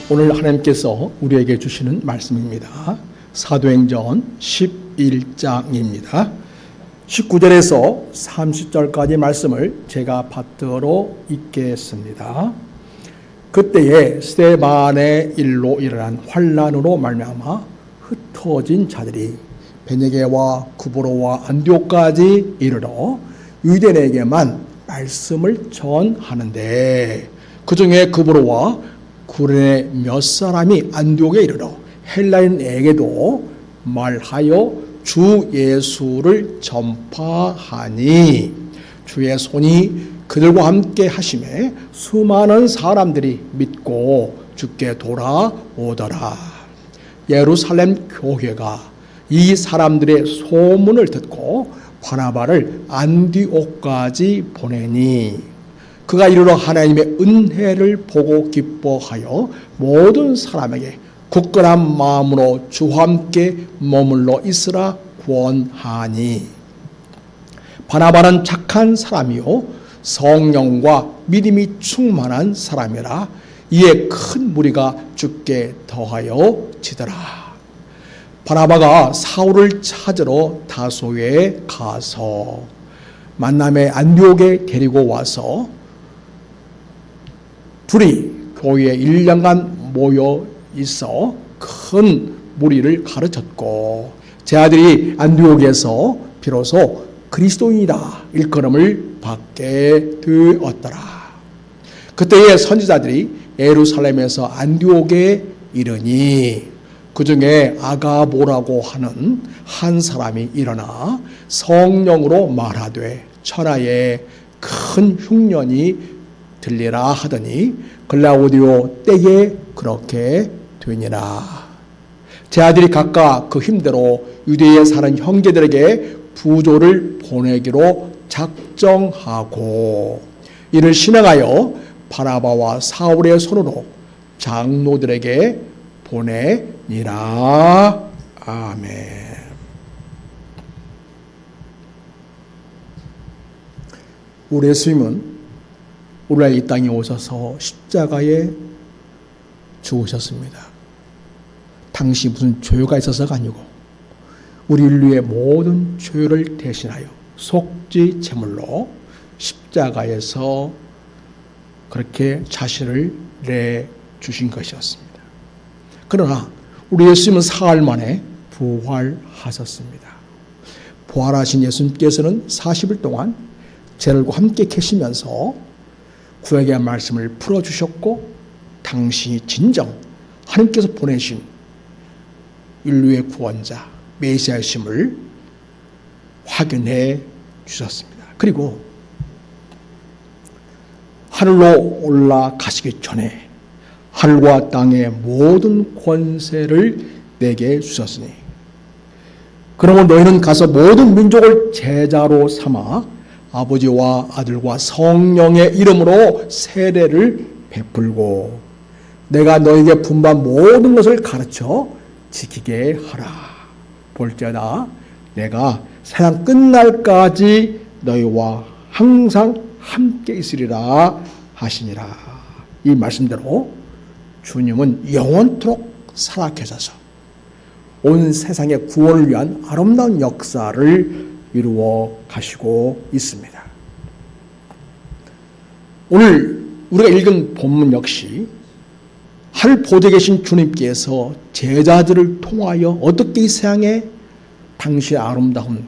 오늘 하나님께서 우리에게 주시는 말씀입니다. 사도행전 11장입니다. 19절에서 30절까지 말씀을 제가 받들어 읽겠습니다. 그때에 스데반의 일로 일어난 환난으로 말미암아 흩어진 자들이 베네게와 구브로와 안디옥까지 이르러 유대인에게만 말씀을 전하는데, 그 중에 구브로와 구레네 몇 사람이 안디옥에 이르러 헬라인에게도 말하여 주 예수를 전파하니 주의 손이 그들과 함께 하심에 수많은 사람들이 믿고 주께 돌아오더라. 예루살렘 교회가 이 사람들의 소문을 듣고 바나바를 안디옥까지 보내니, 그가 이르러 하나님의 은혜를 보고 기뻐하여 모든 사람에게 굳건한 마음으로 주와 함께 머물러 있으라 권하니, 바나바는 착한 사람이요 성령과 믿음이 충만한 사람이라 이에 큰 무리가 주께 더하여 지더라. 바나바가 사울을 찾으러 다소에 가서 만남의 안디옥에 데리고 와서 둘이 교회에 1년간 모여 있어 큰 무리를 가르쳤고, 제 아들이 안디옥에서 비로소 그리스도인이다 일컬음을 받게 되었더라. 그때의 선지자들이 예루살렘에서 안디옥에 이르니, 그 중에 아가보라고 하는 한 사람이 일어나 성령으로 말하되 천하에 큰 흉년이 들리라 하더니 글라우디오 때에 그렇게 되니라. 제 아들이 각각 그 힘대로 유대에 사는 형제들에게 부조를 보내기로 작정하고, 이를 신행하여 바나바와 사울의 손으로 장로들에게 보내니라. 아멘. 우리 예수님은 오늘 이 땅에 오셔서 십자가에 죽으셨습니다. 당시 무슨 죄가 있어서가 아니고 우리 인류의 모든 죄를 대신하여 속죄 제물로 십자가에서 그렇게 자신을 내주신 것이었습니다. 그러나 우리 예수님은 사흘 만에 부활하셨습니다. 부활하신 예수님께서는 40일 동안 제자들과 함께 계시면서 구약의 말씀을 풀어주셨고, 당신이 진정 하나님께서 보내신 인류의 구원자 메시아이심을 확인해 주셨습니다. 그리고 하늘로 올라가시기 전에 하늘과 땅의 모든 권세를 내게 주셨으니, 그러면 너희는 가서 모든 민족을 제자로 삼아 아버지와 아들과 성령의 이름으로 세례를 베풀고 내가 너에게 분부한 모든 것을 가르쳐 지키게 하라. 볼지어다 내가 세상 끝날까지 너희와 항상 함께 있으리라 하시니라. 이 말씀대로 주님은 영원토록 살아계셔서 온 세상의 구원을 위한 아름다운 역사를 이루어 가시고 있습니다. 오늘 우리가 읽은 본문 역시 하늘 보좌에 계신 주님께서 제자들을 통하여 어떻게 이 세상에 당시의 아름다운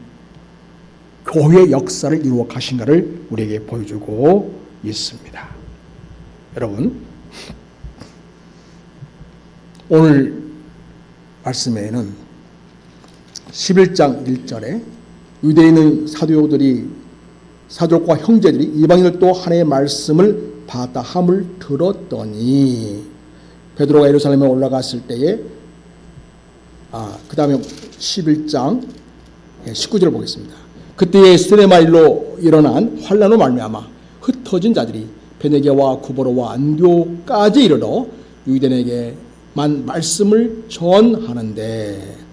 교회의 역사를 이루어 가신가를 우리에게 보여주고 있습니다. 여러분, 오늘 말씀에는 11장 1절에 유대인의 사도들과 형제들이 이방인들도 하나님의 말씀을 받아 함을 들었더니, 베드로가 예루살렘에 올라갔을 때에 그 다음에 11장 19절을 보겠습니다. 그때에 스데반 일로 일어난 환난으로 말미암아 흩어진 자들이 베네게와 구브로와 안디옥까지 이르러 유대인에게만 말씀을 전하는데,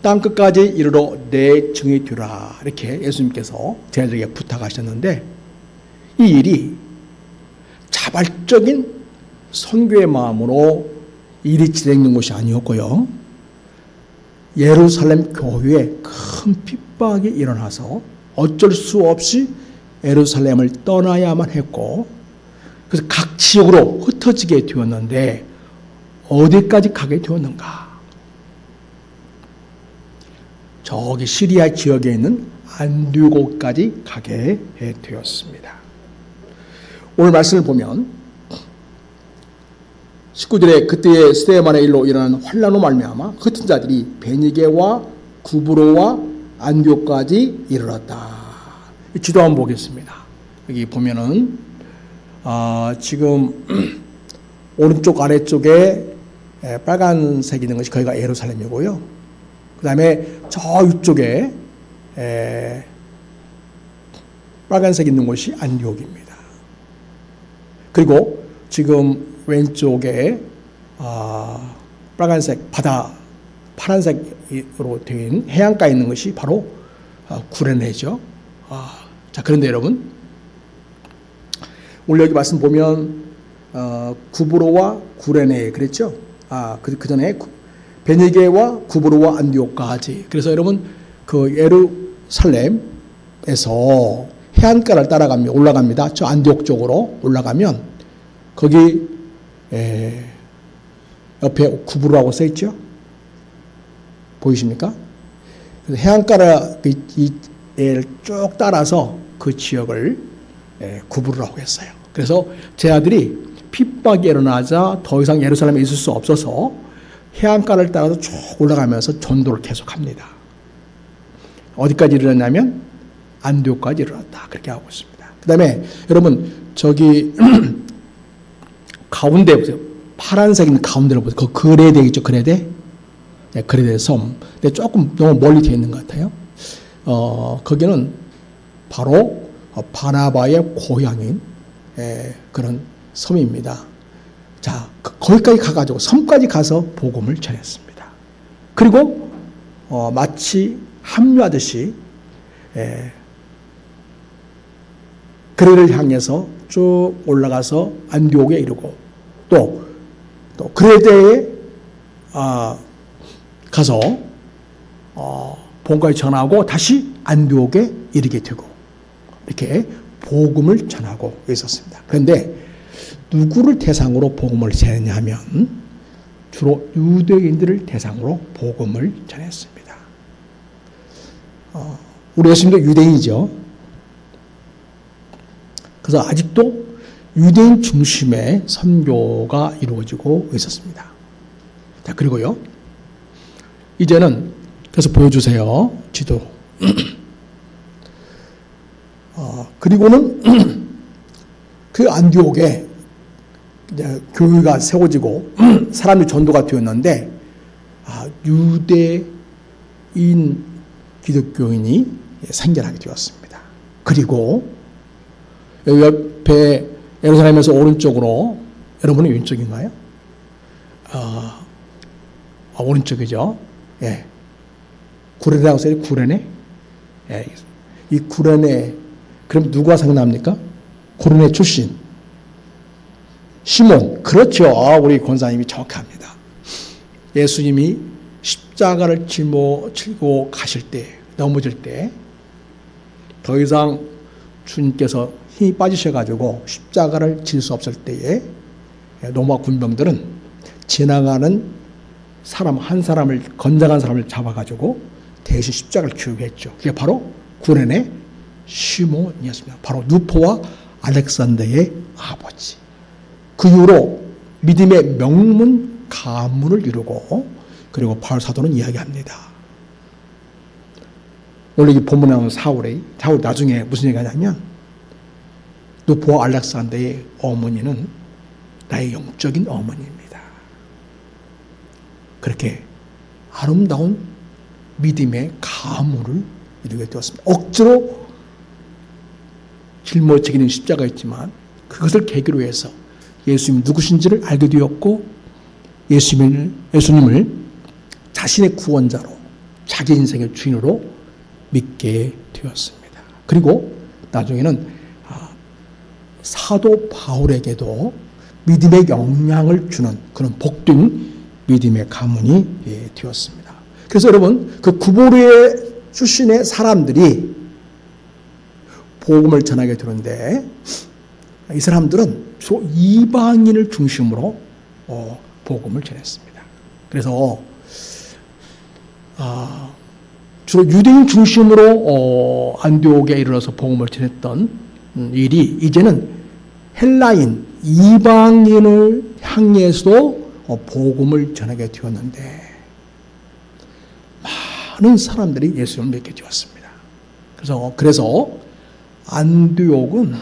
땅 끝까지 이르러 내 증이 되라, 이렇게 예수님께서 제자들에게 부탁하셨는데, 이 일이 자발적인 선교의 마음으로 일이 진행된 것이 아니었고요. 예루살렘 교회에 큰 핍박이 일어나서 어쩔 수 없이 예루살렘을 떠나야만 했고, 그래서 각 지역으로 흩어지게 되었는데 어디까지 가게 되었는가? 저기 시리아 지역에 있는 안디오고까지 가게 되었습니다. 오늘 말씀을 보면 19절에 그때의 스데반의 일로 일어난 환난으로 말미암아 흩은 자들이 베니게와 구브로와 안디옥까지 이르렀다. 지도 한번 보겠습니다. 여기 보면은 지금 오른쪽 아래쪽에 빨간색 있는 것이 거기가 예루살렘이고요. 그 다음에 저 위쪽에 빨간색 있는 곳이 안디옥입니다. 그리고 지금 왼쪽에 빨간색 바다 파란색으로 된 해안가에 있는 것이 바로 구레네죠. 자, 그런데 여러분, 오늘 여기 말씀 보면 구브로와 구레네 그랬죠. 그 전에 베니게와 구브로와 안디옥까지. 그래서 여러분 그 예루살렘에서 해안가를 따라가며 올라갑니다. 저 안디옥 쪽으로 올라가면 거기 옆에 구브로라고 써 있죠. 보이십니까? 그래서 해안가를 쭉 따라서 그 지역을 구브로라고 했어요. 그래서 제 아들이 핍박이 일어나자 더 이상 예루살렘에 있을 수 없어서 해안가를 따라서 쭉 올라가면서 전도를 계속합니다. 어디까지 이르렀냐면 안디옥까지 이르렀다. 그렇게 하고 있습니다. 그 다음에 여러분 저기 가운데 보세요. 파란색 있는 가운데를 보세요. 그 그레데 있죠. 그레데? 네, 그레데 섬. 근데 조금 너무 멀리 되어 있는 것 같아요. 거기는 바로 바나바의 고향인 그런 섬입니다. 자, 거기까지 가가지고 섬까지 가서 복음을 전했습니다. 그리고 마치 합류하듯이 그레를 향해서 쭉 올라가서 안디옥에 이르고 또 그레데에 가서 복음까지 전하고 다시 안디옥에 이르게 되고 이렇게 복음을 전하고 있었습니다. 그런데 누구를 대상으로 복음을 전했냐 하면 주로 유대인들을 대상으로 복음을 전했습니다. 우리 예수님도 유대인이죠. 그래서 아직도 유대인 중심의 선교가 이루어지고 있었습니다. 자, 그리고요. 이제는 그래서 보여주세요. 지도. 그리고는 그 안디옥에 교회가 세워지고 사람이 전도가 되었는데 유대인 기독교인이 생겨나게 되었습니다. 그리고 여기 옆에 예루살렘에서 오른쪽으로 여러분은 왼쪽인가요? 오른쪽이죠. 예. 구레네라고 써요. 구레네. 예. 이 구레네 그럼 누가 생각납니까? 구레네 출신 시몬. 그렇죠. 우리 권사님이 정확합니다. 예수님이 십자가를 짊고 가실 때 넘어질 때 더 이상 주님께서 힘이 빠지셔가지고 십자가를 질 수 없을 때에 로마 군병들은 지나가는 사람 한 사람을 건장한 사람을 잡아가지고 대신 십자가를 지우게 했죠. 그게 바로 구레네 시몬이었습니다. 바로 누포와 알렉산더의 아버지. 그 이후로 믿음의 명문 가문을 이루고 그리고 바울 사도는 이야기합니다. 원래 이 본문에 나오는 사울 나중에 무슨 얘기가 하냐면 누포와 알렉산더의 어머니는 나의 영적인 어머니입니다. 그렇게 아름다운 믿음의 가문을 이루게 되었습니다. 억지로 짊어지기는 십자가 있지만 그것을 계기로 해서 예수님이 누구신지를 알게 되었고 예수님을 자신의 구원자로 자기 인생의 주인으로 믿게 되었습니다. 그리고 나중에는 사도 바울에게도 믿음의 영향을 주는 그런 복된 믿음의 가문이 되었습니다. 그래서 여러분, 그 구보로의 출신의 사람들이 복음을 전하게 되는데, 이 사람들은 주로 이방인을 중심으로 복음을 전했습니다. 그래서 주로 유대인 중심으로 안디옥에 이르러서 복음을 전했던 일이 이제는 헬라인, 이방인을 향해서도 복음을 전하게 되었는데, 많은 사람들이 예수를 믿게 되었습니다. 그래서 안디옥은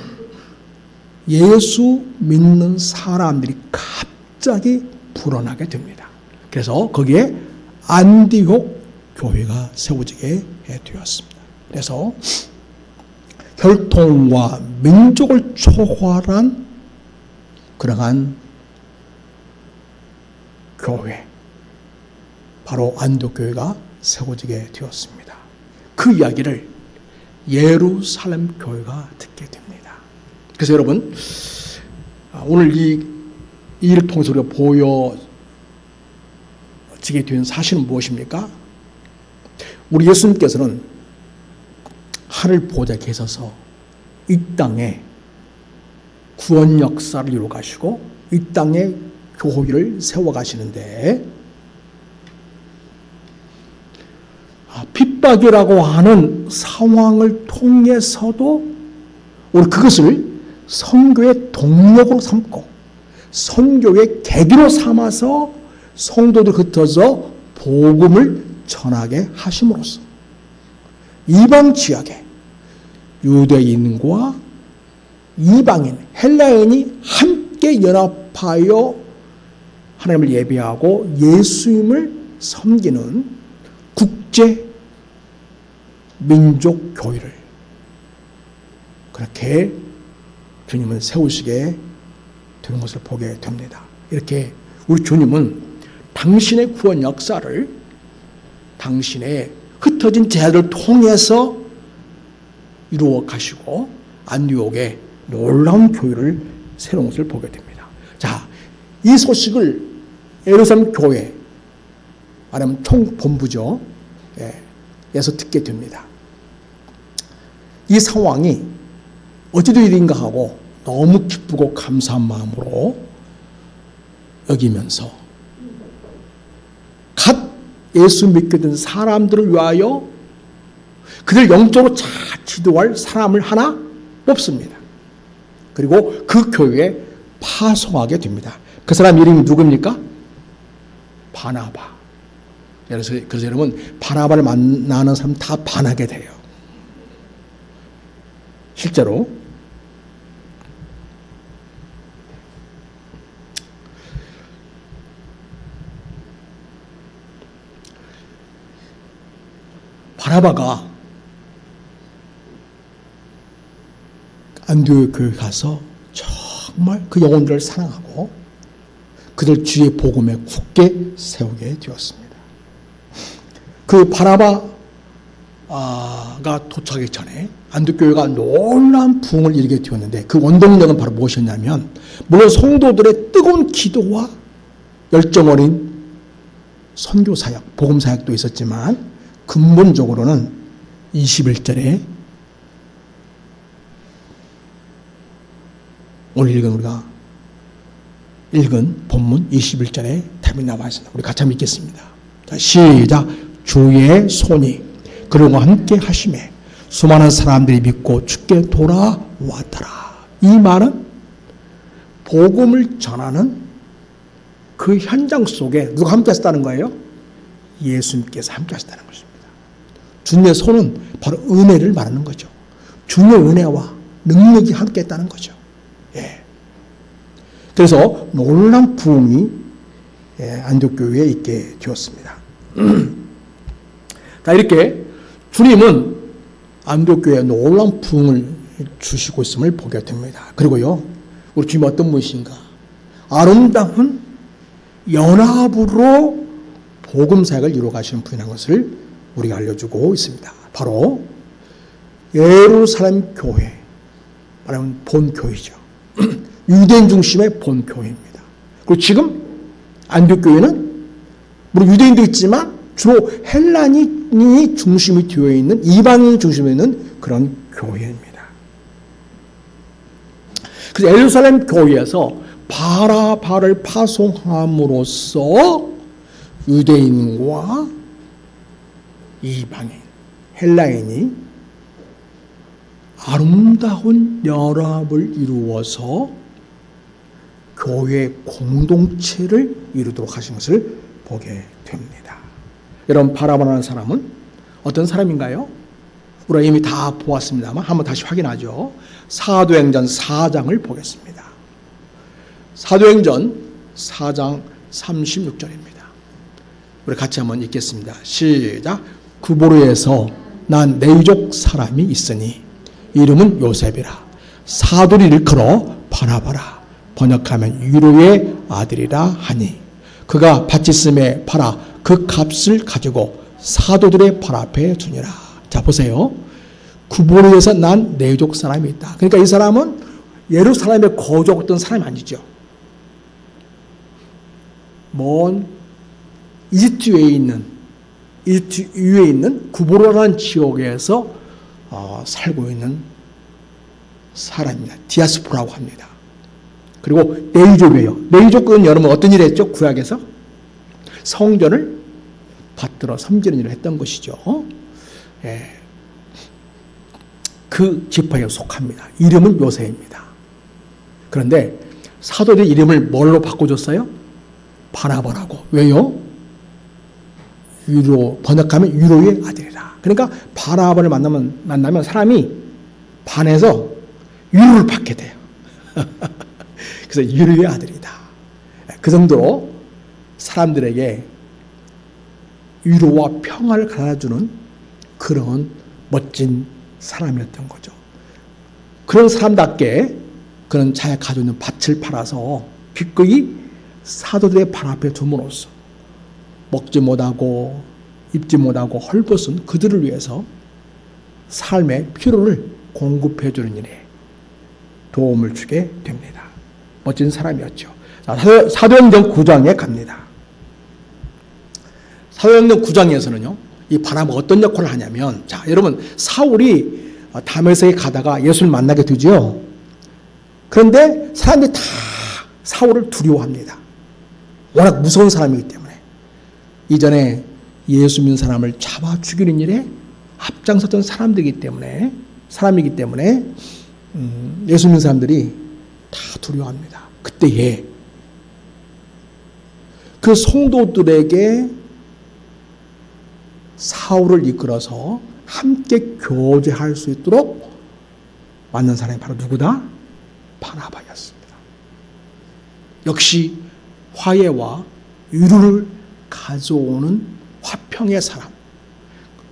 예수 믿는 사람들이 갑자기 불어나게 됩니다. 그래서 거기에 안디옥 교회가 세워지게 되었습니다. 그래서 혈통과 민족을 초월한 그러한 교회, 바로 안디옥 교회가 세워지게 되었습니다. 그 이야기를 예루살렘 교회가 듣게 됩니다. 그래서 여러분, 오늘 이 일을 통해서 우리가 보여지게 된 사실은 무엇입니까? 우리 예수님께서는 하늘 보좌에 계셔서 이 땅에 구원 역사를 이루어 가시고 이 땅에 교회를 세워 가시는데, 핍박이라고 하는 상황을 통해서도 우리 그것을 선교의 동력으로 삼고 선교의 계기로 삼아서 성도들 흩어져 복음을 전하게 하심으로써 이방 지역에 유대인과 이방인, 헬라인이 함께 연합하여 하나님을 예배하고 예수님을 섬기는 국제 민족 교회를 그렇게 주님은 세우시게 되는 것을 보게 됩니다. 이렇게 우리 주님은 당신의 구원 역사를 당신의 흩어진 제자들을 통해서 이루어 가시고 안디옥에 놀라운 교회를 세우는 것을 보게 됩니다. 자, 이 소식을 예루살렘 교회, 말하면 총본부죠, 에서 듣게 됩니다. 이 상황이 어찌된 일인가 하고 너무 기쁘고 감사한 마음으로 여기면서 갓 예수 믿게 된 사람들을 위하여 그들 영적으로 잘 지도할 사람을 하나 뽑습니다. 그리고 그 교회에 파송하게 됩니다. 그 사람 이름이 누굽니까? 바나바. 그래서 여러분, 바나바를 만나는 사람 다 반하게 돼요. 실제로 바나바가 안디옥 교회 가서 정말 그 영혼들을 사랑하고 그들 주의 복음에 굳게 세우게 되었습니다. 그 바나바가 도착하기 전에 안디옥 교회가 놀라운 부흥을 이루게 되었는데, 그 원동력은 바로 무엇이었냐면, 물론 성도들의 뜨거운 기도와 열정 어린 선교 사역, 복음 사역도 있었지만 근본적으로는 21절에 오늘 우리가 읽은 본문 21절에 답이 나와 있습니다. 우리 같이 한번 읽겠습니다. 자, 시작. 주의 손이 그들과 함께 하심에 수많은 사람들이 믿고 주께 돌아왔더라. 이 말은 복음을 전하는 그 현장 속에 누가 함께 하셨다는 거예요? 예수님께서 함께 하셨다는 것입니다. 주님의 손은 바로 은혜를 말하는 거죠. 주님의 은혜와 능력이 함께 했다는 거죠. 그래서 놀라운 부흥이 안디옥 교회에 있게 되었습니다. 자, 이렇게 주님은 안디옥 교회에 놀라운 부흥을 주시고 있음을 보게 됩니다. 그리고요, 우리 주님은 어떤 분이신가? 아름다운 연합으로 복음 사역을 이루어 가시는 분이라는 것을 우리가 알려주고 있습니다. 바로 예루살렘 교회, 말하면 본교회죠. 유대인 중심의 본교회입니다. 그리고 지금 안디옥교회는 물론 유대인도 있지만 주로 헬라인이 중심이 되어 있는, 이방인이 중심이 있는 그런 교회입니다. 그래서 예루살렘 교회에서 바라바를 파송함으로써 유대인과 이방인, 헬라인이 아름다운 연합을 이루어서 교회 공동체를 이루도록 하신 것을 보게 됩니다. 여러분, 바라바라는 사람은 어떤 사람인가요? 우리가 이미 다 보았습니다만 한번 다시 확인하죠. 사도행전 4장을 보겠습니다. 사도행전 4장 36절입니다. 우리 같이 한번 읽겠습니다. 시작. 구보로에서 난 내유족 사람이 있으니 이름은 요셉이라. 사도를 일컬어 바나바라. 번역하면 위로의 아들이라 하니 그가 바티즘에 팔아 그 값을 가지고 사도들의 발 앞에 두니라. 자, 보세요. 구보로에서 난 내유족 사람이 있다. 그러니까 이 사람은 예루살렘에 거주했던 사람이 아니죠. 먼 이집트 위에 있는 구보로라는 지역에서 살고 있는 사람입니다. 디아스포라고 합니다. 그리고 내유족이에요. 내유족은 여러분 어떤 일을 했죠? 구약에서 성전을 받들어 섬기는 일을 했던 것이죠. 예. 그 지파에 속합니다. 이름은 요셉입니다. 그런데 사도들이 이름을 뭘로 바꿔줬어요? 바나바라고. 왜요? 위로, 번역하면 위로의 아들이라. 그러니까 바나바를 만나면 사람이 반해서 위로를 받게 돼요. 그래서 위로의 아들이다. 그 정도로 사람들에게 위로와 평화를 가져주는 그런 멋진 사람이었던 거죠. 그런 사람답게 그는 자기가 가지고 있는 밭을 팔아서 기꺼이 사도들의 발 앞에 둠으로써 먹지 못하고 입지 못하고 헐벗은 그들을 위해서 삶의 필요를 공급해 주는 일에 도움을 주게 됩니다. 멋진 사람이었죠. 자, 사도행전 9장에 갑니다. 사도행전 9장에서는요, 이 바나바가 어떤 역할을 하냐면, 자, 여러분, 사울이 다메섹에 가다가 예수를 만나게 되죠. 그런데 사람들이 다 사울을 두려워합니다. 워낙 무서운 사람이기 때문에. 이전에 예수 믿는 사람을 잡아 죽이는 일에 앞장섰던 사람이기 때문에 예수 믿는 사람들이 다 두려워합니다. 그때에 그 성도들에게 사울을 이끌어서 함께 교제할 수 있도록 만난 사람이 바로 누구다? 바나바였습니다. 역시 화해와 위로를 가져오는 화평의 사람,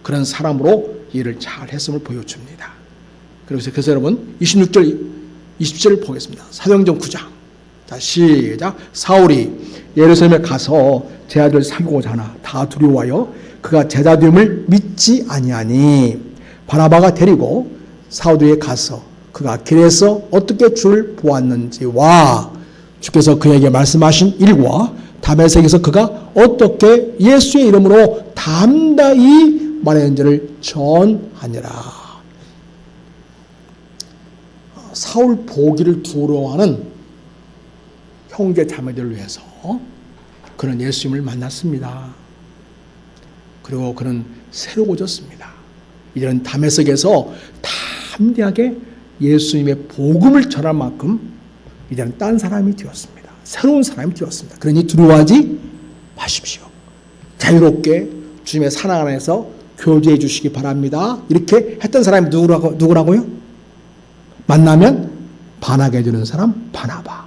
그런 사람으로 일을 잘 했음을 보여줍니다. 그래서 여러분 26절 20절을 보겠습니다. 사도행전 9장. 자, 시작. 사울이 예루살렘에 가서 제자들을 사귀고자 하나 다 두려워하여 그가 제자됨을 믿지 아니하니 바나바가 데리고 사도에 가서 그가 길에서 어떻게 주를 보았는지와 주께서 그에게 말씀하신 일과 다메섹에서 그가 어떻게 예수의 이름으로 담대히 말했는지를 전하니라. 사울 보기를 두려워하는 형제 자매들을 위해서 그는 예수님을 만났습니다. 그리고 그는 새로워졌습니다. 이제는 다메섹에서 담대하게 예수님의 복음을 전할 만큼 이제는 딴 사람이 되었습니다. 새로운 사람이 되었습니다. 그러니 두려워하지 마십시오. 자유롭게 주님의 사랑 안에서 교제해 주시기 바랍니다. 이렇게 했던 사람이 누구라고요? 만나면 반하게 해주는 사람 바나바.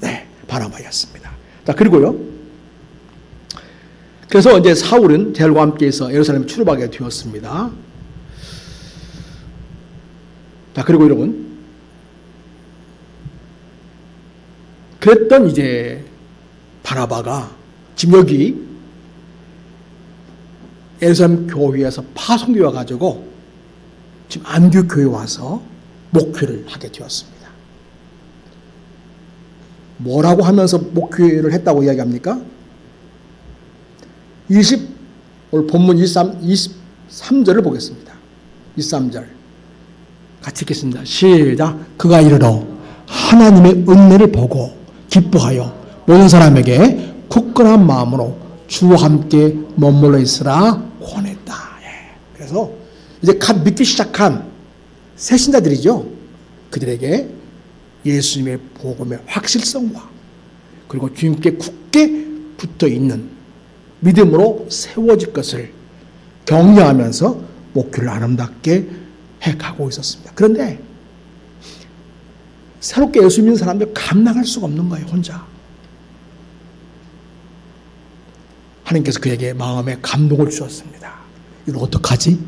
네, 바나바였습니다. 자, 그리고요. 그래서 이제 사울은 제자들과 함께해서 예루살렘에 출입하게 되었습니다. 자, 그리고 여러분, 그랬던 이제 바나바가 지금 여기 예루살렘 교회에서 파송되어 가지고 지금 안디옥 교회에 와서 목회를 하게 되었습니다. 뭐라고 하면서 목회를 했다고 이야기합니까? 오늘 본문 23절을 보겠습니다. 23절 같이 읽겠습니다. 시작. 그가 이르러 하나님의 은혜를 보고 기뻐하여 모든 사람에게 굳건한 마음으로 주와 함께 머물러 있으라 권했다. 그래서 이제 갓 믿기 시작한 새 신자들이죠. 그들에게 예수님의 복음의 확실성과 그리고 주님께 굳게 붙어 있는 믿음으로 세워질 것을 격려하면서 목회를 아름답게 해가고 있었습니다. 그런데 새롭게 예수 믿는 사람들 감당할 수가 없는 거예요, 혼자. 하나님께서 그에게 마음에 감동을 주셨습니다. 이걸 어떡하지?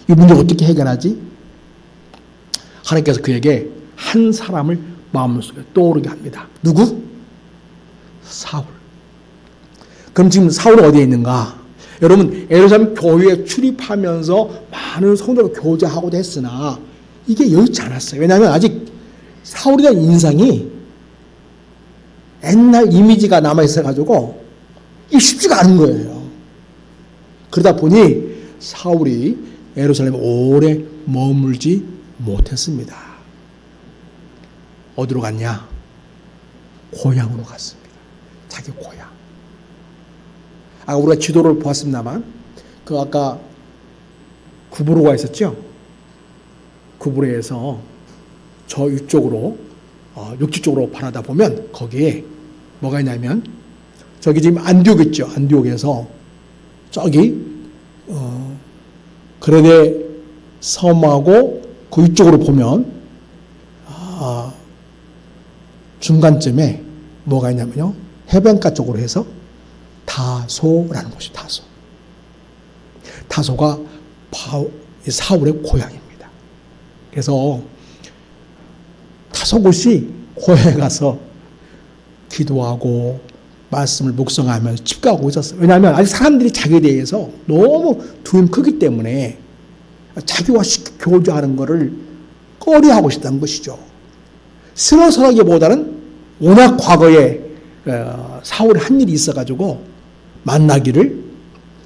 이 문제 어떻게 해결하지? 하나님께서 그에게 한 사람을 마음속에 떠오르게 합니다. 누구? 사울. 그럼 지금 사울은 어디에 있는가? 여러분, 예루살렘 교회에 출입하면서 많은 성도들과 교제하고도 했으나 이게 여의치 않았어요. 왜냐하면 아직 사울이라는 인상이 옛날 이미지가 남아있어가지고 이게 쉽지가 않은 거예요. 그러다 보니 사울이 예루살렘에 오래 머물지 못했습니다. 어디로 갔냐? 고향으로 갔습니다. 자기 고향. 우리가 지도를 보았습니다만 그 아까 구브로가 있었죠? 구브로에서 저 위쪽으로 육지 쪽으로 바라다 보면 거기에 뭐가 있냐면 저기 지금 안디옥 있죠? 안디옥에서 저기 그레네 섬하고 그 위쪽으로 보면 중간쯤에 뭐가 있냐면요, 해변가 쪽으로 해서 다소라는 곳이 다소. 다소가 사울의 고향입니다. 그래서 다소 곳이 고향에 가서 기도하고 말씀을 묵상하면서 집가하고 있었어요. 왜냐하면 아직 사람들이 자기에 대해서 너무 두려움이 크기 때문에 자기와 쉽게 교제하는 것을 꺼려하고 있었다는 것이죠. 서로서로기보다는 워낙 과거에 사울이 한 일이 있어가지고 만나기를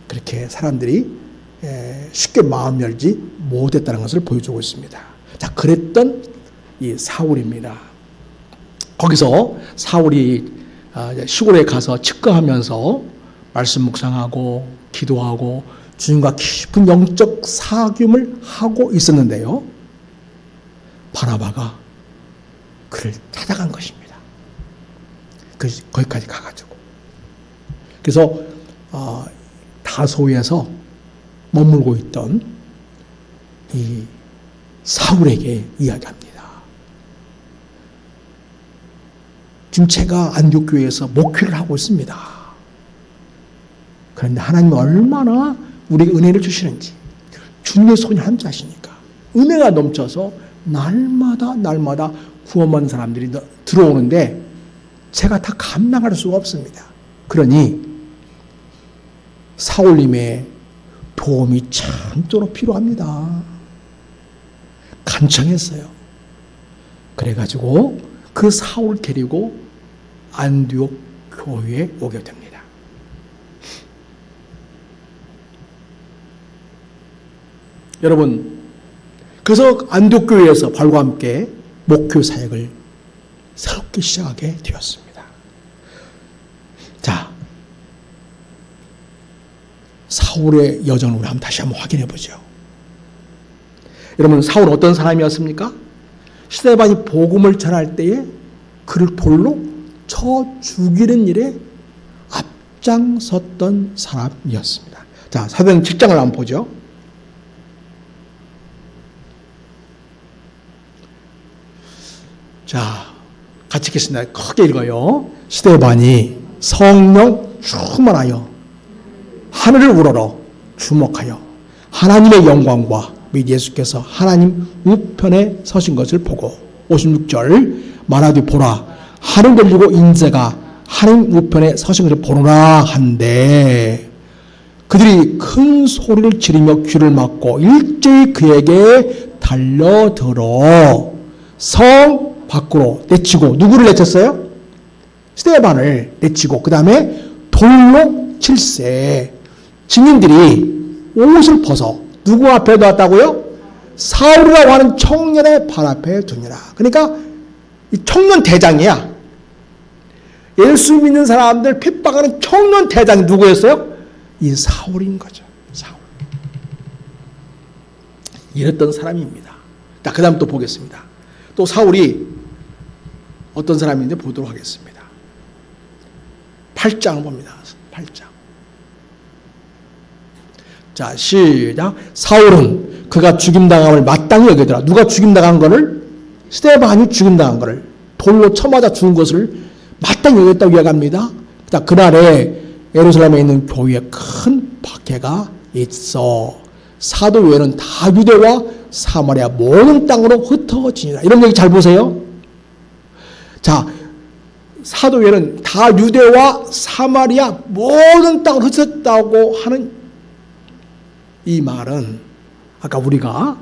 그렇게 사람들이 쉽게 마음 열지 못했다는 것을 보여주고 있습니다. 자, 그랬던 이 사울입니다. 거기서 사울이 시골에 가서 측거하면서 말씀 묵상하고 기도하고 주님과 깊은 영적 사귐을 하고 있었는데요, 바나바가 그를 찾아간 것입니다. 거기까지 가가지고. 그래서 다소에서 머물고 있던 이 사울에게 이야기합니다. 지금 제가 안디옥 교회에서 목회를 하고 있습니다. 그런데 하나님은 얼마나 우리에게 은혜를 주시는지, 주님의 손이 함께하시니까 은혜가 넘쳐서 날마다 구원받는 사람들이 들어오는데 제가 다 감당할 수가 없습니다. 그러니 사울님의 도움이 참도록 필요합니다. 간청했어요. 그래가지고 그 사울 데리고 안디옥 교회에 오게 됩니다. 여러분, 그래서 안디옥 교회에서 바울과 함께 목교 사역을 새롭게 시작하게 되었습니다. 자, 사울의 여정을 우리 다시 한번 확인해 보죠. 여러분, 사울은 어떤 사람이었습니까? 스데반이 복음을 전할 때에 그를 돌로 쳐 죽이는 일에 앞장섰던 사람이었습니다. 자, 사도행 7장을 한번 보죠. 자, 같이 읽겠습니다. 크게 읽어요. 스데반이 성령 충만하여 하늘을 우러러 주목하여 하나님의 영광과 및 예수께서 하나님 우편에 서신 것을 보고 56절 말하되 보라 하늘 열리고 인자가 하나님 우편에 서신 것을 보노라 한데 그들이 큰 소리를 지르며 귀를 막고 일제히 그에게 달려들어 성 밖으로 내치고 누구를 내쳤어요? 스데반을 내치고 그 다음에 돌로 칠세. 증인들이 옷을 벗어 누구 앞에 놓았다고요? 사울이라고 하는 청년의 발 앞에 두니라. 그러니까 이 청년 대장이야. 예수 믿는 사람들 핍박하는 청년 대장이 누구였어요? 이 사울인 거죠. 사울. 이랬던 사람입니다. 자, 그 다음 또 보겠습니다. 또 사울이 어떤 사람인지 보도록 하겠습니다. 8장을 봅니다. 8장. 자, 시작. 사울은 그가 죽임당함을 마땅히 여기더라. 누가 죽임당한 거를? 스데반이 죽임당한 거를 돌로 쳐맞아 죽은 것을 마땅히 여겼다고 이야기합니다. 그날에 예루살렘에 있는 교회에 큰 박해가 있어 사도회는 다 유대와 사마리아 모든 땅으로 흩어지니라. 이런 얘기 잘 보세요. 자, 사도회는 다 유대와 사마리아 모든 땅으로 흩어졌다고 하는 이 말은 아까 우리가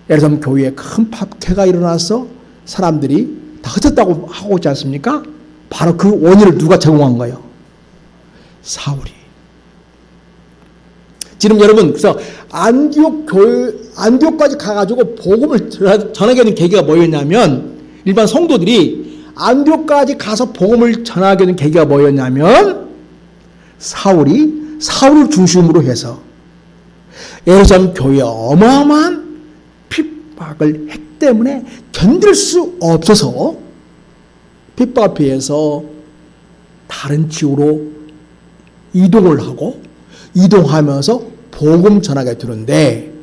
예루살렘 교회에 큰 박해가 일어나서 사람들이 다 흩어졌다고 하고 있지 않습니까? 바로 그 원인을 누가 제공한 거예요? 사울이. 지금 여러분, 그래서 안디옥까지 가가지고 복음을 전하게 된 계기가 뭐였냐면, 일반 성도들이 안디옥까지 가서 복음을 전하게 된 계기가 뭐였냐면, 사울을 중심으로 해서 예루살렘 교회에 어마어마한 핍박을 했기 때문에 견딜 수 없어서 핍박에 비해서 다른 지역으로 이동을 하고 이동하면서 복음 전하게 되는데,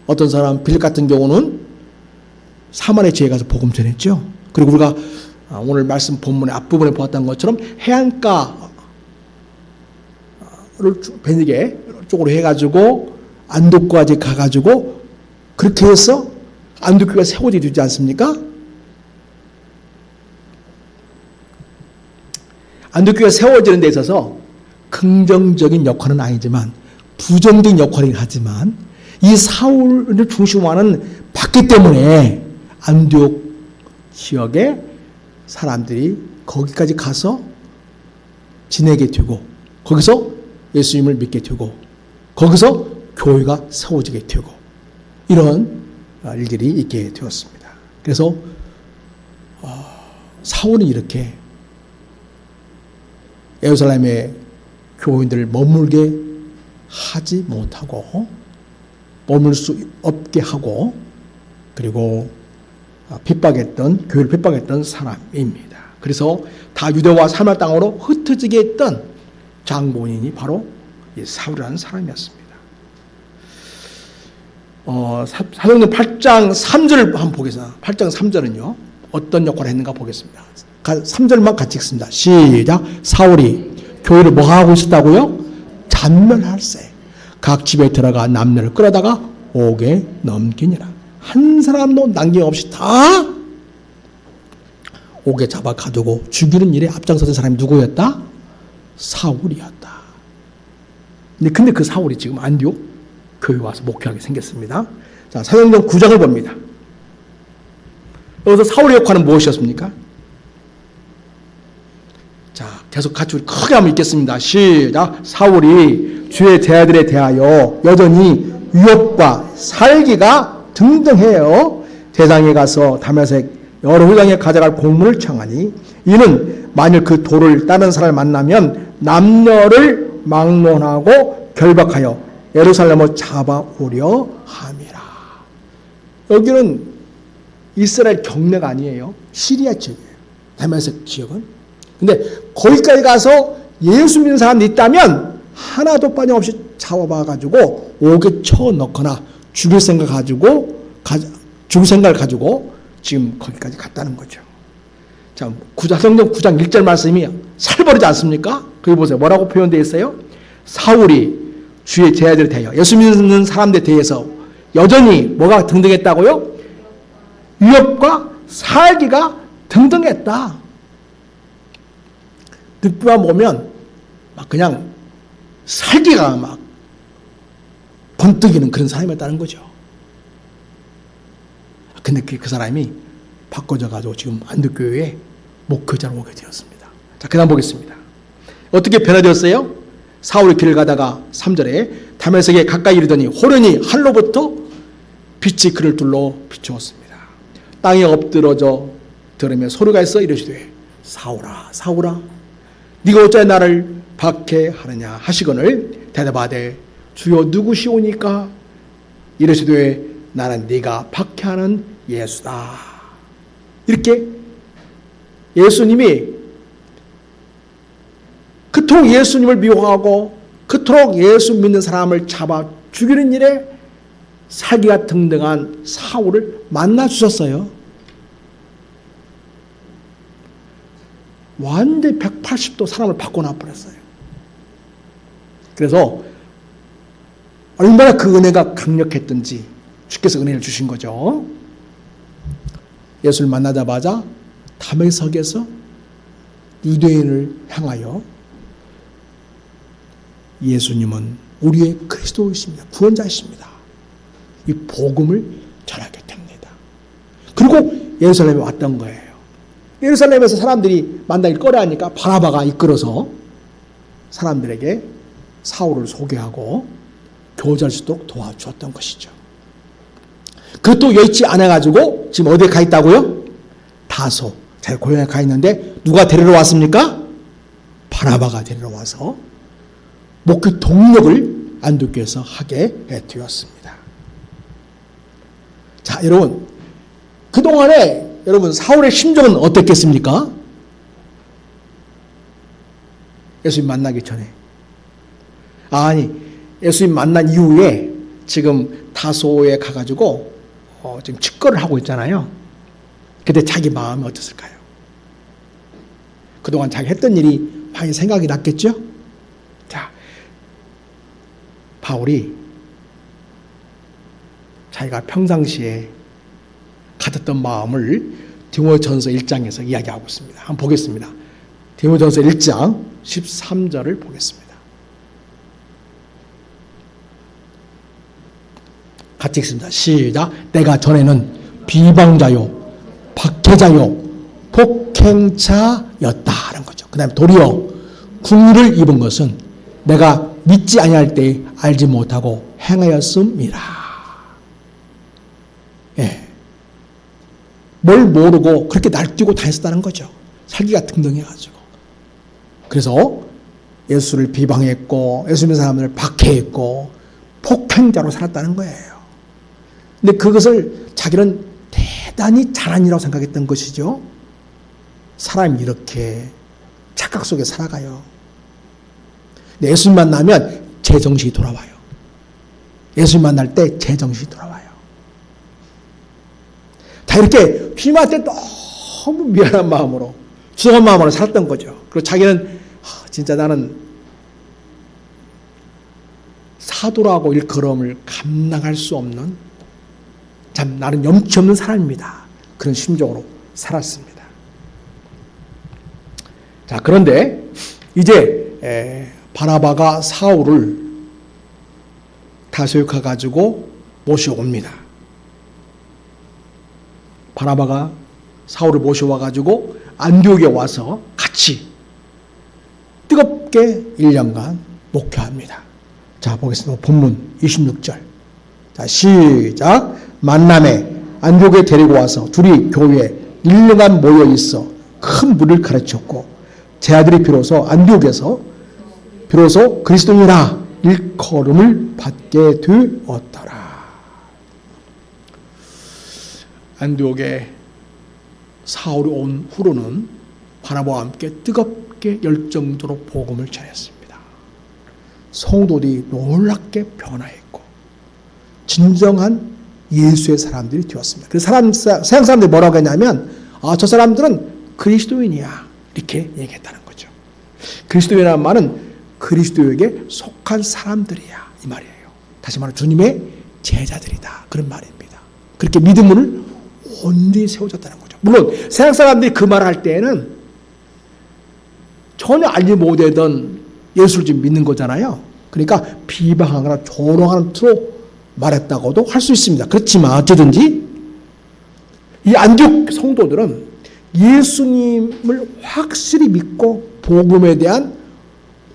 어떤 사람 빌립 같은 경우는 사마리아 지역에 가서 복음 전했죠. 그리고 우리가 오늘 말씀 본문의 앞부분에 보았던 것처럼 해안가를 베니게 쪽으로 해가지고 안독까지 가가지고 그렇게 해서 안독교가 세워지지 되지 않습니까? 안독교가 세워지는 데 있어서 긍정적인 역할은 아니지만 부정적인 역할이긴 하지만 이 사울을 중심으로 하는 박해 때문에 안디옥 지역의 사람들이 거기까지 가서 지내게 되고 거기서 예수님을 믿게 되고 거기서 교회가 세워지게 되고 이런 일들이 있게 되었습니다. 그래서 사울은 이렇게 예루살렘의 교인들을 머물게 하지 못하고 머물 수 없게 하고 그리고 교회를 핍박했던 사람입니다. 그래서 다 유대와 사마리아 땅으로 흩어지게 했던 장본인이 바로 사울이라는 사람이었습니다. 사도행전 8장 3절을 한번 보겠습니다. 8장 3절은요 어떤 역할을 했는가 보겠습니다. 3절만 같이 읽습니다. 시작. 사울이 교회를 뭐 하고 있었다고요? 잔멸할세. 각 집에 들어가 남녀를 끌어다가 옥에 넘기니라. 한 사람도 남김없이 다 옥에 잡아 가두고 죽이는 일에 앞장서던 사람이 누구였다? 사울이었다. 근데 그 사울이 지금 안디옥 교회 와서 목회하게 생겼습니다. 자, 사도행전 9장을 봅니다. 여기서 사울의 역할은 무엇이었습니까? 자, 계속 같이 우리 크게 한번 읽겠습니다. 시작. 사울이 주의 제자들에 대하여 여전히 위협과 살기가 등등해요. 대장에 가서 다메섹 여러 회당에 가져갈 공문을 청하니 이는 만일 그 도를 다른 사람을 만나면 남녀를 막론하고 결박하여 예루살렘을 잡아오려 함이라. 여기는 이스라엘 경내가 아니에요. 시리아 지역이에요. 다메섹 지역은. 근데 거기까지 가서 예수 믿는 사람이 있다면 하나도 빠짐없이 잡아봐가지고 옥에 쳐넣거나 죽일 생각을 가지고 지금 거기까지 갔다는 거죠. 자, 사도행전 9장 1절 말씀이 살벌하지 않습니까? 거기 보세요. 뭐라고 표현되어 있어요? 사울이 주의 제자들에 대하여 예수 믿는 사람들에 대해서 여전히 뭐가 등등했다고요? 위협과 살기가 등등했다. 늑부만 보면 막 그냥 살기가 막 번뜩이는 그런 사람이었다는 거죠. 근데 그 사람이 바꿔져가지고 지금 안동교회에 목회자로 오게 되었습니다. 자, 그 다음 보겠습니다. 어떻게 변화되었어요? 사울이 길을 가다가 3절에 다메섹에 가까이 이르더니 호련히 하늘로부터 빛이 그를 둘러 비추었습니다. 땅에 엎드러져 들으며 소리가 있어 이르시되 사울아 사울아 네가 어찌 나를 박해하느냐 하시거늘 대답하되 주여 누구시오니까 이르시되 나는 네가 박해하는 예수다. 이렇게 예수님이 그토록 예수님을 미워하고 그토록 예수 믿는 사람을 잡아 죽이는 일에 사기가 등등한 사울을 만나 주셨어요. 완전히 180도 사람을 바꿔놔 버렸어요. 그래서 얼마나 그 은혜가 강력했던지 주께서 은혜를 주신 거죠. 예수를 만나자마자 다메섹에서 유대인을 향하여 예수님은 우리의 그리스도이십니다. 구원자이십니다. 이 복음을 전하게 됩니다. 그리고 예루살렘에 왔던 거예요. 예루살렘에서 사람들이 만나길 꺼려하니까 바나바가 이끌어서 사람들에게 사울을 소개하고 교제할 수 있도록 도와주었던 것이죠. 그것도 여의치 않아가지고 지금 어디에 가 있다고요? 다소 제 고향에 가 있는데 누가 데리러 왔습니까? 바나바가 데리러 와서 목회 동력을 안동교회에서 하게 되었습니다. 자, 여러분 그동안에 여러분 사울의 심정은 어땠겠습니까? 예수님 만나기 전에 아니 예수님 만난 이후에 지금 다소에 가가지고 지금 직거를 하고 있잖아요. 그때 자기 마음이 어땠을까요? 그동안 자기 했던 일이 많이 생각이 났겠죠? 자, 바울이 자기가 평상시에 가졌던 마음을 디모데전서 1장에서 이야기하고 있습니다. 한번 보겠습니다. 디모데전서 1장 13절을 보겠습니다. 같이 읽습니다. 시작. 내가 전에는 비방자요 박해자요 폭행자였다 하는 거죠. 그 다음에 도리어 궁리를 입은 것은 내가 믿지 아니할 때 알지 못하고 행하였음이라. 예. 뭘 모르고 그렇게 날뛰고 다녔다는 거죠. 살기가 등등해가지고. 그래서 예수를 비방했고 예수 믿는 사람들을 박해했고 폭행자로 살았다는 거예요. 근데 그것을 자기는 대단히 잘한 일이라고 생각했던 것이죠. 사람이 이렇게 착각 속에 살아가요. 근데 예수님 만나면 제정신이 돌아와요. 예수님 만날 때 제정신이 돌아와요. 다 이렇게 휘마할 때 너무 미안한 마음으로 죄송한 마음으로 살았던 거죠. 그리고 자기는 진짜 나는 사도라고 일컬음을 감당할 수 없는 참 나는 염치 없는 사람입니다. 그런 심정으로 살았습니다. 자, 그런데 이제 바나바가 사울을 다소에 가가지고 모셔옵니다. 바나바가 사울을 모셔와가지고 안디옥에 와서 같이 뜨겁게 1년간 목회합니다. 자, 보겠습니다. 본문 26절. 자, 시작. 만남에 안디옥에 데리고 와서 둘이 교회에 1년간 모여 있어 큰 물을 가르쳤고 제 아들이 비로소 안디옥에서 비로소 그리스도인이라 일컬음을 받게 되었더라. 안디옥에 사울이 온 후로는 바나바와 함께 뜨겁게 열정적으로 복음을 전했습니다. 성도들이 놀랍게 변화했고 진정한 예수의 사람들이 되었습니다. 그 서양 사람들이 뭐라고 했냐면 저 사람들은 그리스도인이야 이렇게 얘기했다는 거죠. 그리스도인이라는 말은 그리스도에게 속한 사람들이야 이 말이에요. 다시 말해 주님의 제자들이다 그런 말입니다. 그렇게 믿음을 온전히 세워졌다는 거죠. 물론 서양 사람들이 그 말을 할 때에는 전혀 알지 못하던 예수를 지금 믿는 거잖아요. 그러니까 비방하거나 조롱하는 투로 말했다고도 할 수 있습니다. 그렇지만 어쨌든지 이 안디옥 성도들은 예수님을 확실히 믿고 복음에 대한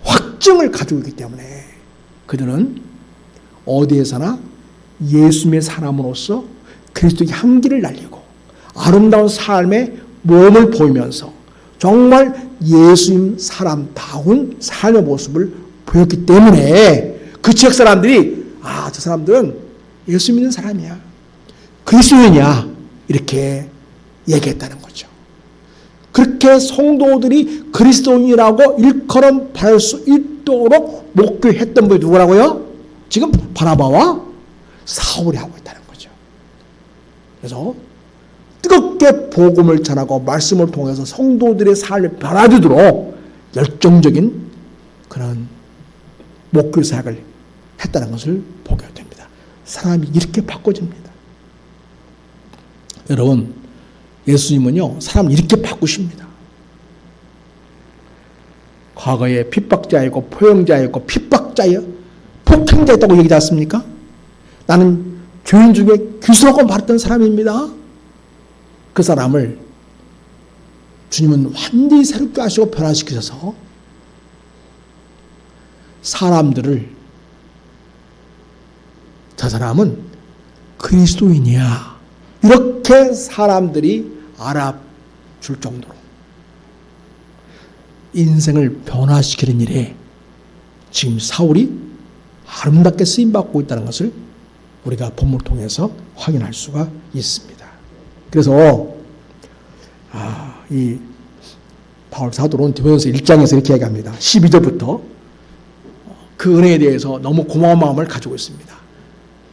확증을 가지고 있기 때문에 그들은 어디에서나 예수님의 사람으로서 그리스도의 향기를 날리고 아름다운 삶의 몸을 보이면서 정말 예수님 사람다운 삶의 모습을 보였기 때문에 그 지역 사람들이 저 사람들은 예수 믿는 사람이야, 그리스도인이야, 이렇게 얘기했다는 거죠. 그렇게 성도들이 그리스도인이라고 일컬음 받을 수 있도록 목회했던 분이 누구라고요? 지금 바나바와 사울이 하고 있다는 거죠. 그래서 뜨겁게 복음을 전하고 말씀을 통해서 성도들의 삶을 변화되도록 열정적인 그런 목회 사역을 했다는 것을 보게 됩니다. 사람이 이렇게 바꿔집니다. 여러분, 예수님은요, 사람 이렇게 바꾸십니다. 과거에 핍박자이고 포용자이고 핍박자여 폭행자였다고 얘기하지 않습니까? 나는 죄인 중에 귀수라고 말했던 사람입니다. 그 사람을 주님은 완전히 새롭게 하시고 변화시키셔서 사람들을 저 사람은 그리스도인이야, 이렇게 사람들이 알아줄 정도로 인생을 변화시키는 일에 지금 사울이 아름답게 쓰임받고 있다는 것을 우리가 본문을 통해서 확인할 수가 있습니다. 그래서 이 바울 사도는 디모데전서 1장에서 이렇게 얘기합니다. 12절부터 그 은혜에 대해서 너무 고마운 마음을 가지고 있습니다.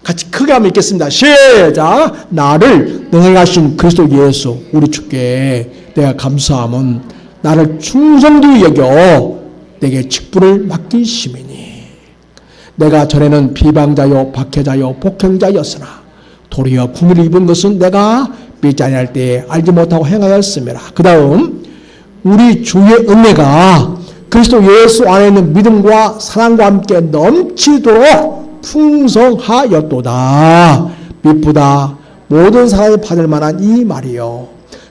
같이 크게 한번 읽겠습니다. 시작! 나를 능히 하신 그리스도 예수 우리 주께 내가 감사함은 나를 충성되이 여겨 내게 직분을 맡기심이니 내가 전에는 비방자요 박해자요 폭행자였으나 도리어 궁리를 입은 것은 내가 믿지 아니할 때에 알지 못하고 행하였음이라. 그 다음 우리 주의 은혜가 그리스도 예수 안에 있는 믿음과 사랑과 함께 넘치도록 풍성하였도다. 미쁘다 모든 사람이 받을 만한 이 말이요.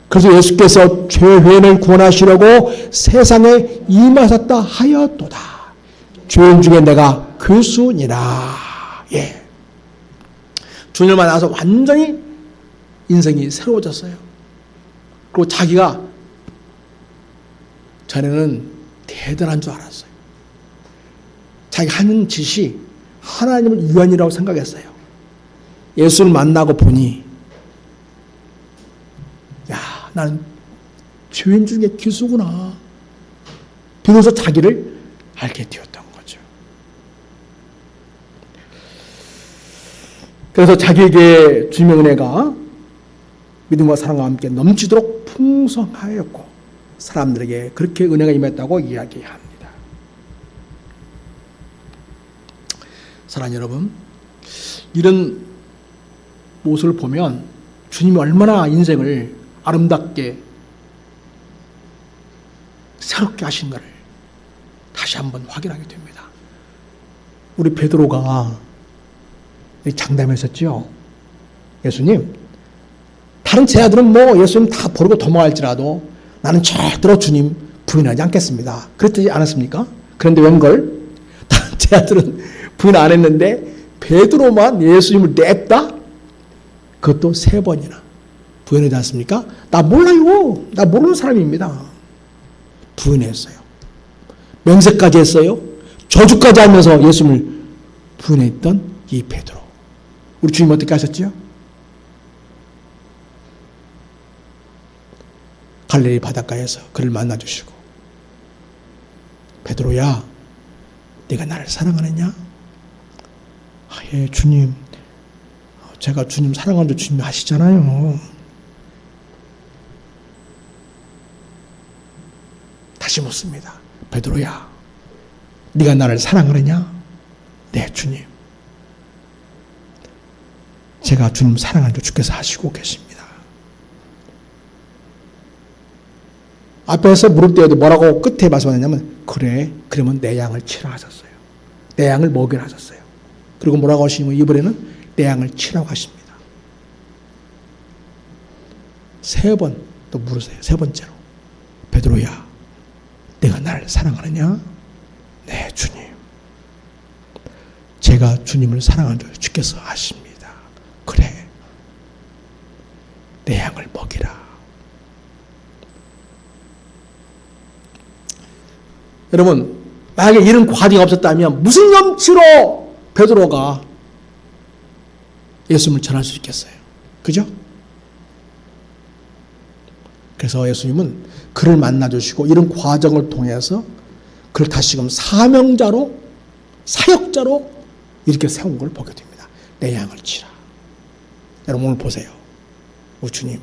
그래서 예수께서 죄인을 구원하시려고 세상에 임하셨다 하였도다. 죄인 중에 내가 교수니라. 예. 주님을 만나서 완전히 인생이 새로워졌어요. 그리고 자기가 전에는 대단한 줄 알았어요. 자기가 하는 짓이 하나님을 위한이라고 생각했어요. 예수를 만나고 보니 나는 죄인 중에 기수구나. 비로소 자기를 알게 되었던 거죠. 그래서 자기에게 주님의 은혜가 믿음과 사랑과 함께 넘치도록 풍성하였고 사람들에게 그렇게 은혜가 임했다고 이야기합니다. 사랑하는 여러분, 이런 모습을 보면 주님이 얼마나 인생을 아름답게 새롭게 하신가를 다시 한번 확인하게 됩니다. 우리 베드로가 장담했었죠. 예수님, 다른 제자들은 뭐 예수님 다 버리고 도망할지라도 나는 절대로 주님 부인하지 않겠습니다. 그랬지 않았습니까? 그런데 웬걸? 다른 제자들은 부인 안 했는데 베드로만 예수님을 냈다? 그것도 3번이나 부인하지 않습니까? 나 몰라요. 나 모르는 사람입니다. 부인했어요. 맹세까지 했어요. 저주까지 하면서 예수님을 부인했던 이 베드로. 우리 주님 어떻게 하셨죠? 갈릴리 바닷가에서 그를 만나주시고 베드로야, 네가 나를 사랑하느냐? 예, 주님. 제가 주님 사랑하는 줄 주님이 아시잖아요. 다시 묻습니다. 베드로야, 네가 나를 사랑하느냐? 네, 주님. 제가 주님 사랑하는 줄 주께서 아시고 계십니다. 앞에서 물을 때에도 뭐라고 끝에 말씀하셨냐면 그래, 그러면 내 양을 치라 하셨어요. 내 양을 먹이라 하셨어요. 그리고 뭐라고 하시냐면 이번에는 내 양을 치라고 하십니다. 3번 또 물으세요. 3번째로. 베드로야, 내가 나를 사랑하느냐? 네, 주님. 제가 주님을 사랑하는 줄 주께서 아십니다. 그래. 내 양을 먹이라. 여러분, 만약에 이런 과정이 없었다면 무슨 염치로 베드로가 예수님을 전할 수 있겠어요? 그죠? 그래서 예수님은 그를 만나주시고 이런 과정을 통해서 그를 다시금 사명자로, 사역자로 이렇게 세운 걸 보게 됩니다. 내 양을 치라. 여러분 오늘 보세요. 우리 주님.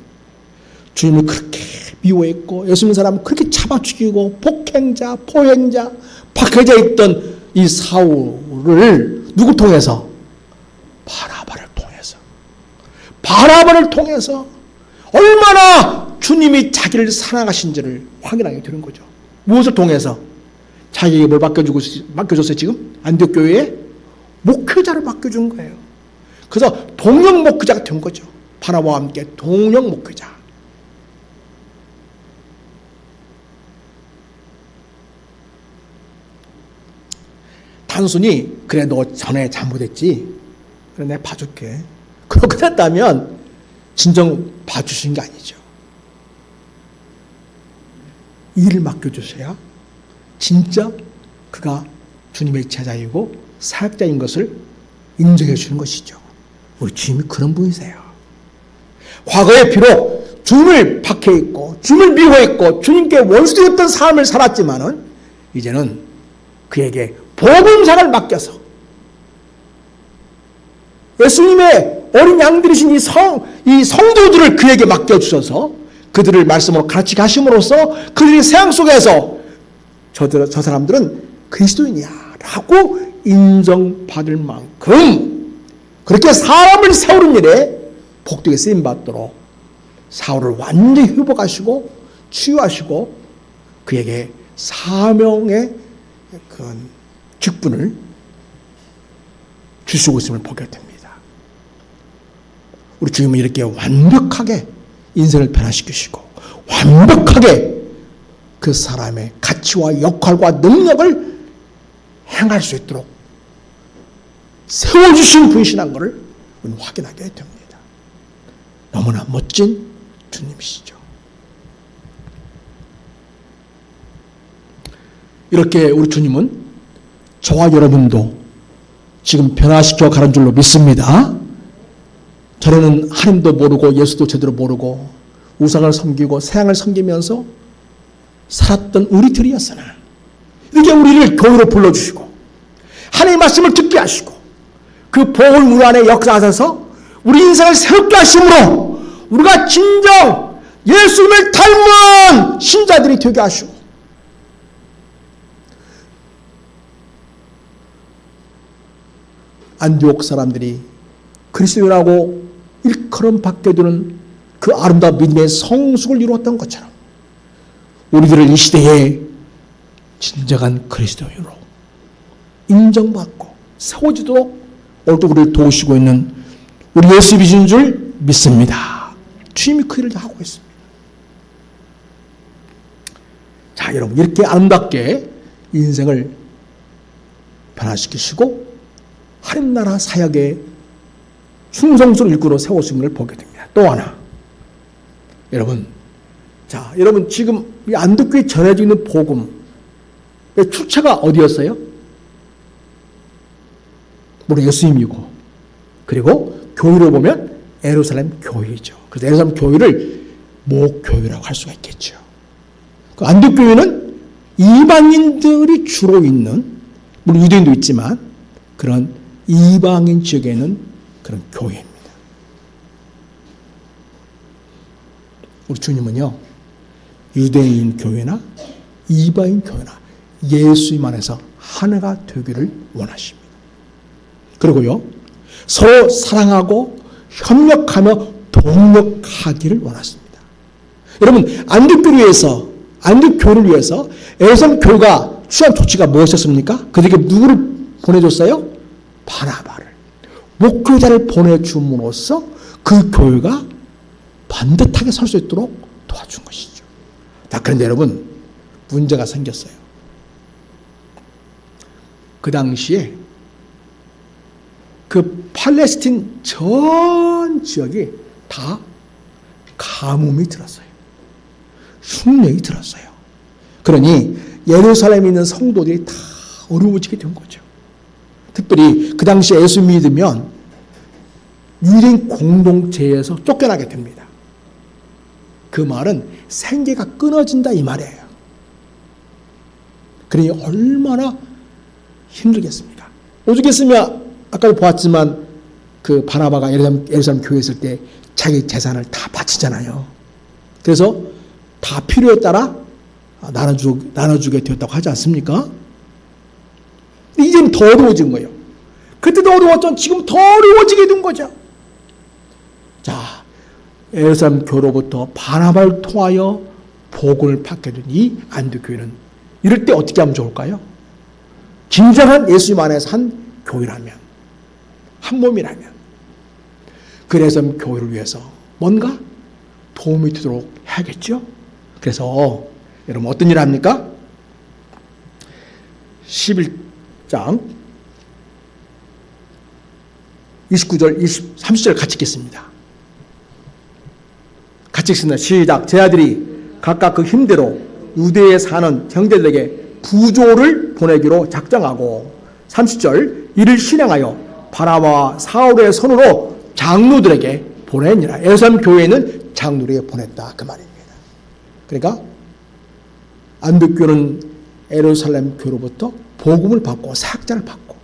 주님을 그렇게 미워했고 예수님 사람을 그렇게 잡아 죽이고 폭행자, 포행자, 박해져 있던 이 사울을 누구 통해서? 바나바를 통해서 얼마나 주님이 자기를 사랑하신지를 확인하게 되는 거죠. 무엇을 통해서? 자기에게 뭘 맡겨줬어요 지금? 안디옥 교회에? 목회자를 맡겨준 거예요. 그래서 동역 목회자가 된 거죠. 바나바와 함께 동역 목회자. 단순히 그래 너 전에 잘못했지 그래 내가 봐줄게 그렇게 됐다면 진정 봐주신 게 아니죠. 일을 맡겨주셔야 진짜 그가 주님의 제자이고 사역자인 것을 인정해 주는 것이죠. 우리 주님이 그런 분이세요. 과거에 비록 주님을 박해했고 주님을 미워했고 주님께 원수되었던 삶을 살았지만은 이제는 그에게 복음사를 맡겨서 예수님의 어린 양들이신 이 성도들을 그에게 맡겨주셔서 그들을 말씀으로 같이 가심으로써 그들의 세상 속에서 저 사람들은 그리스도인이야 라고 인정받을 만큼 그렇게 사람을 세우는 일에 복되게 쓰임받도록 사울을 완전히 회복하시고 치유하시고 그에게 사명의 그 직분을 주시고 있음을 보게 됩니다. 우리 주님은 이렇게 완벽하게 인생을 변화시키시고 완벽하게 그 사람의 가치와 역할과 능력을 행할 수 있도록 세워주신 분이시라는 것을 우리는 확인하게 됩니다. 너무나 멋진 주님이시죠. 이렇게 우리 주님은 저와 여러분도 지금 변화시켜 가는 줄로 믿습니다. 전에는 하나님도 모르고 예수도 제대로 모르고 우상을 섬기고 세상을 섬기면서 살았던 우리들이었으나 이렇게 우리를 교회로 불러주시고 하나님의 말씀을 듣게 하시고 그 복을 우리 안에 역사하셔서 우리 인생을 새롭게 하심으로 우리가 진정 예수님을 닮은 신자들이 되게 하시고 안디옥 사람들이 그리스도인하고 일컬음 받게 되는 그 아름다운 믿음의 성숙을 이루었던 것처럼 우리들을 이 시대에 진정한 그리스도인으로 인정받고 세워지도록 오늘도 우리를 도우시고 있는 우리 예수 믿으신 줄 믿습니다. 주님이 그 일을 하고 있습니다. 자, 여러분 이렇게 아름답게 인생을 변화시키시고 하나님 나라 사역의 충성스러운 일꾼으로 세우신 것을 보게 됩니다. 또 하나 여러분, 자 여러분 지금 이 안독교에 전해지고 있는 복음의 출처가 어디였어요? 우리 예수님이고 그리고 교회로 보면 예루살렘 교회이죠. 그래서 예루살렘 교회를 목교회라고 할 수가 있겠죠. 그 안독교회는 이방인들이 주로 있는 물론 유대인도 있지만 그런 이방인 지역에 있는 그런 교회입니다. 우리 주님은요 유대인 교회나 이방인 교회나 예수님 안에서 하나가 되기를 원하십니다. 그리고요 서로 사랑하고 협력하며 동력하기를 원하십니다. 여러분 안디옥교를 위해서 예루살렘 교회가 취한 조치가 무엇이었습니까? 그들에게 누구를 보내줬어요? 바나바를 목회자를 보내줌으로써 그 교회가 반듯하게 설 수 있도록 도와준 것이죠. 자, 그런데 여러분, 문제가 생겼어요. 그 당시에 그 팔레스틴 전 지역이 다 가뭄이 들었어요. 흉년이 들었어요. 그러니 예루살렘에 있는 성도들이 다 어려워지게 된 거죠. 특별히 그 당시에 예수 믿으면 유대인 공동체에서 쫓겨나게 됩니다. 그 말은 생계가 끊어진다 이 말이에요. 그러니 얼마나 힘들겠습니까? 오죽했으면 아까도 보았지만 그 바나바가 예루살렘 교회에 있을 때 자기 재산을 다 바치잖아요. 그래서 다 필요에 따라 나눠주게 되었다고 하지 않습니까? 이제는 더 어려워진 거예요. 그때도 어려웠지만 지금 더 어려워지게 된 거죠. 자, 예루살렘 교로부터 바나바를 통하여 복음을 받게 된 이 안디옥교회는 이럴 때 어떻게 하면 좋을까요? 진정한 예수님 안에서 한 교회라면, 한 몸이라면, 그래서 교회를 위해서 뭔가 도움이 되도록 해야겠죠? 그래서 여러분 어떤 일을 합니까? 11장 29절, 30절 같이 읽겠습니다. 같이 읽습니다. 시작. 제 아들이 각각 그 힘대로 유대에 사는 형제들에게 부조를 보내기로 작정하고 30절 이를 실행하여 바나바와 사울의 손으로 장로들에게 보내니라. 예루살렘 교회는 장로들에게 보냈다 그 말입니다. 그러니까 안디옥교는 예루살렘 교로부터 복음을 받고 사역자를 받고,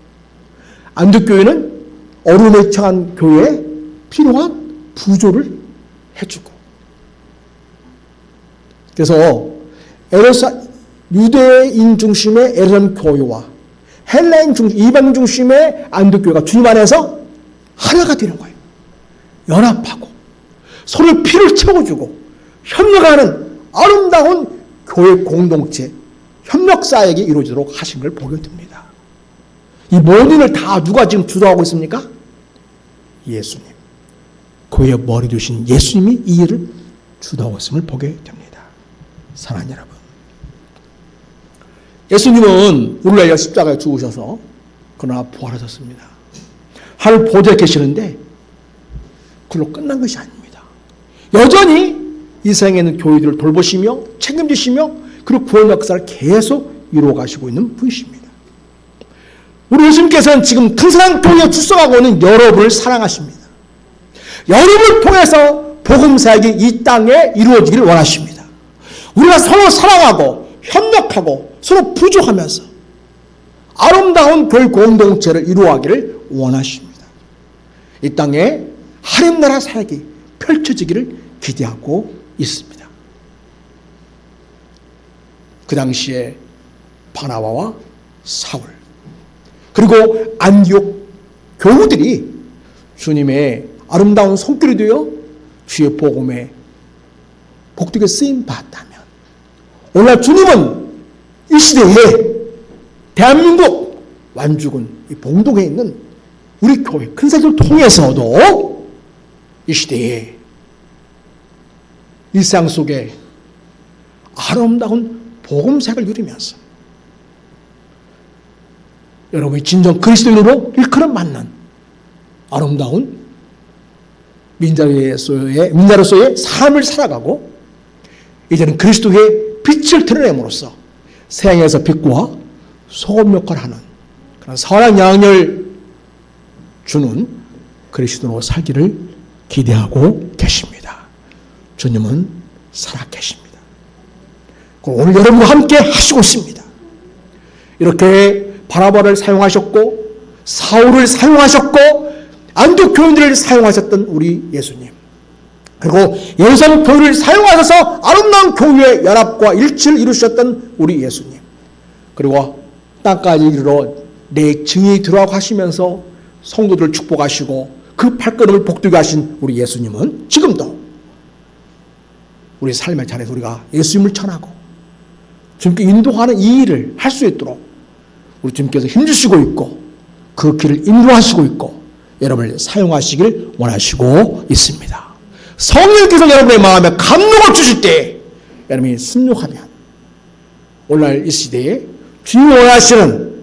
안디옥교회는 어려움에 처한 교회에 필요한 부조를 해주고, 그래서 유대인 중심의 예루살렘 교회와 헬라인 중심, 이방 중심의 안디옥교회가 주님 안에서 하나가 되는 거예요. 연합하고 서로 피를 채워주고 협력하는 아름다운 교회 공동체, 협력 사역이 이루어지도록 하신 걸 보게 됩니다. 이 모든 일을 다 누가 지금 주도하고 있습니까? 예수님. 교회의 머리 되신 예수님이 이 일을 주도하고 있음을 보게 됩니다. 사랑하는 여러분, 예수님은 우리를 위하여 십자가에 죽으셔서 그러나 부활하셨습니다. 하늘 보좌에 계시는데 그걸로 끝난 것이 아닙니다. 여전히 이 세상에 있는 교회들을 돌보시며 책임지시며 그리고 구원 역사를 계속 이루어 가시고 있는 분이십니다. 우리 예수님께서는 지금 큰사랑 교회에 출석하고 있는 여러분을 사랑하십니다. 여러분을 통해서 복음 사역이 이 땅에 이루어지기를 원하십니다. 우리가 서로 사랑하고 협력하고 서로 부조하면서 아름다운 교회 공동체를 이루어가기를 원하십니다. 이 땅에 하나님 나라 사역이 펼쳐지기를 기대하고 있습니다. 그 당시에 바나바와 사울 그리고 안디옥 교우들이 주님의 아름다운 손길이 되어 주의 복음에 복되게 쓰임 받았다면, 오늘날 주님은 이 시대에 대한민국 완주군 이 봉동에 있는 우리 교회 큰사들 통해서도 이 시대에 일상 속에 아름다운 복음사역을 누리면서 여러분이 진정 그리스도인으로 일컬음 맞는 아름다운 민자로서의 삶을 살아가고, 이제는 그리스도의 빛을 드러냄으로써 세상에서 빛과 소금 역할을 하는 그런 선한 영향을 주는 그리스도로 살기를 기대하고 계십니다. 주님은 살아계십니다. 오늘 여러분과 함께 하시고 있습니다. 이렇게 바나바를 사용하셨고 사울을 사용하셨고 안디옥 교인들을 사용하셨던 우리 예수님, 그리고 예루살렘 교회를 사용하셔서 아름다운 교회의 연합과 일치를 이루셨던 우리 예수님, 그리고 땅까지 이르러 내 증인이 들어가고 하시면서 성도들을 축복하시고 그 발걸음을 복되게 하신 우리 예수님은 지금도 우리 삶의 자리에서 우리가 예수님을 전하고 주님께 인도하는 이 일을 할 수 있도록 우리 주님께서 힘주시고 있고 그 길을 인도하시고 있고 여러분을 사용하시길 원하시고 있습니다. 성령께서 여러분의 마음에 감동을 주실 때 여러분이 순종하면 오늘날 이 시대에 주님이 원하시는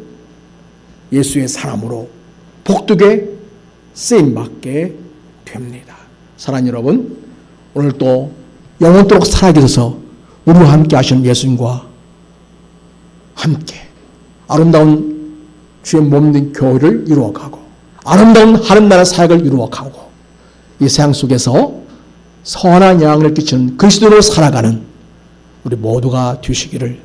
예수의 사람으로 복되게 쓰임받게 됩니다. 사랑하는 여러분, 오늘 또 영원토록 살아계셔서 우리와 함께 하시는 예수님과 함께 아름다운 주의 몸된 교회를 이루어가고 아름다운 하늘나라 사역을 이루어가고 이 세상 속에서 선한 영향을 끼치는 그리스도로 살아가는 우리 모두가 되시기를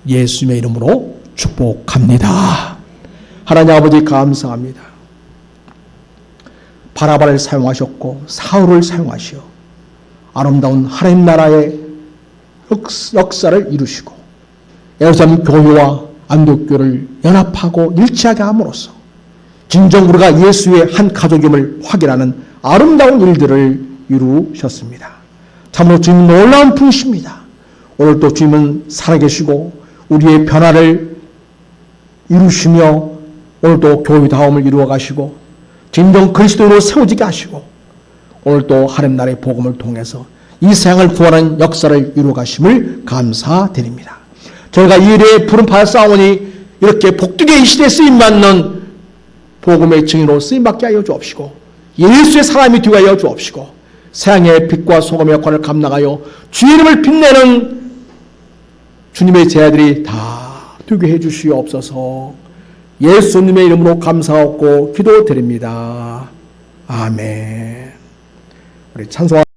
예수님의 이름으로 축복합니다. 하나님 아버지 감사합니다. 바라바를 사용하셨고 사울을 사용하시어 아름다운 하나님 나라의 역사를 이루시고 예루살렘 교회와 안독교를 연합하고 일치하게 함으로써 진정 우리가 예수의 한 가족임을 확인하는 아름다운 일들을 이루셨습니다. 참으로 주님 놀라운 분이십니다. 오늘 또 주님은 살아계시고 우리의 변화를 이루시며 오늘 또 교회다움을 이루어 가시고 진정 그리스도로 세워지게 하시고 오늘 또 하나님 나라의 복음을 통해서 이 세상을 구원하는 역사를 이루어 가심을 감사드립니다. 저희가 이 일에 부름 받았사오니 이렇게 복되게 이 시대에 쓰임받는 복음의 증인으로 쓰임받게 하여 주옵시고 예수의 사람이 되게 하여 주옵시고 세상의 빛과 소금의 역할을 감당하여 주의 이름을 빛내는 주님의 제자들이 다 되게 해 주시옵소서. 예수님의 이름으로 감사하고 기도드립니다. 아멘. 우리 찬송